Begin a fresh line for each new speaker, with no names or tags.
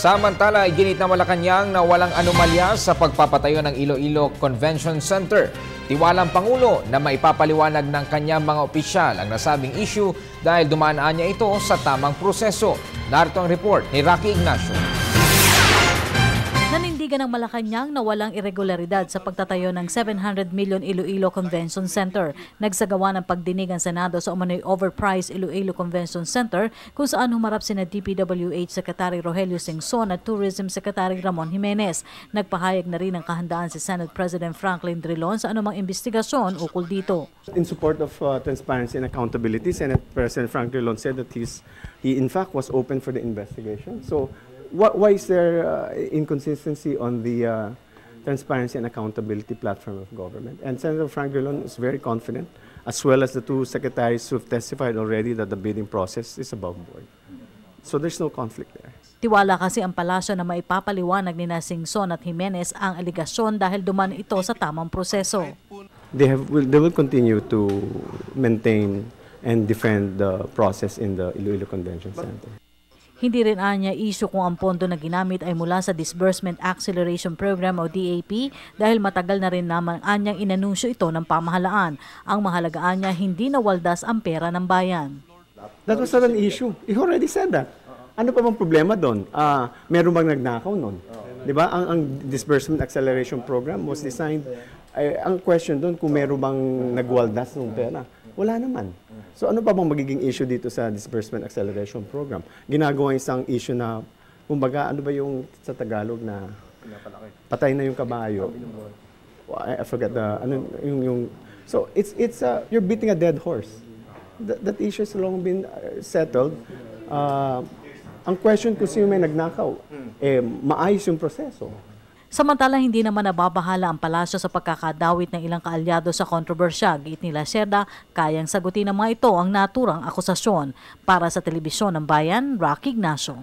Samantala, iginit na Malacanang na walang anomalya sa pagpapatayo ng Iloilo Convention Center. Tiwalang Pangulo na maipapaliwanag ng kanyang mga opisyal ang nasabing issue dahil dumaan niya ito sa tamang proseso. Narito ang report ni Rocky Ignacio.
Nanindigan ng Malacanang na walang irregularidad sa pagtatayo ng 700 million Iloilo Convention Center. Nagsagawa ng pagdinig ang Senado sa umano'y overpriced Iloilo Convention Center kung saan humarap sina DPWH Secretary Rogelio Singson at Tourism Secretary Ramon Jimenez. Nagpahayag na rin ng kahandaan si Senate President Franklin Drilon sa anumang investigasyon ukol dito.
In support of transparency and accountability, Senate President Franklin Drilon said that he in fact was open for the investigation. So why is there inconsistency on the transparency and accountability platform of government? And Senator Frank Drilon is very confident, as well as the two secretaries who have testified already that the bidding process is above board. So there's no conflict there.
Tiwala kasi ang palasyo na maipapaliwanag ni Singson at Jimenez ang aligasyon dahil duman ito sa tamang proseso.
They will continue to maintain and defend the process in the Iloilo Convention Center.
Hindi rin anya issue kung ang pondo na ginamit ay mula sa Disbursement Acceleration Program o DAP dahil matagal na rin naman anyang inanunsyo ito ng pamahalaan. Ang mahalagaan niya hindi nawaldas ang pera ng bayan.
That was not an issue. He already said that. Ano pa bang problema doon? Meron bang nagnakaw noon? Di ba? Ang Disbursement Acceleration Program was designed, ang question doon kung meron bang nagwaldas ng pera. Wala naman. So ano pa bang magiging issue dito sa Disbursement Acceleration Program? Ginagawa isang issue na, kumbaga, ano ba yung sa Tagalog na patay na yung kabayo? I forgot so it's you're beating a dead horse. That issue has long been settled. Ang question kung sino may nagnakaw, maayos yung proseso.
Samantala, hindi naman nababahala ang palasyo sa pagkakadawit ng ilang kaalyado sa kontrobersya. Giit nila Cerda, kayang sagutin ng mga ito ang naturang akusasyon. Para sa Telebisyon ng Bayan, Rocky Ignacio.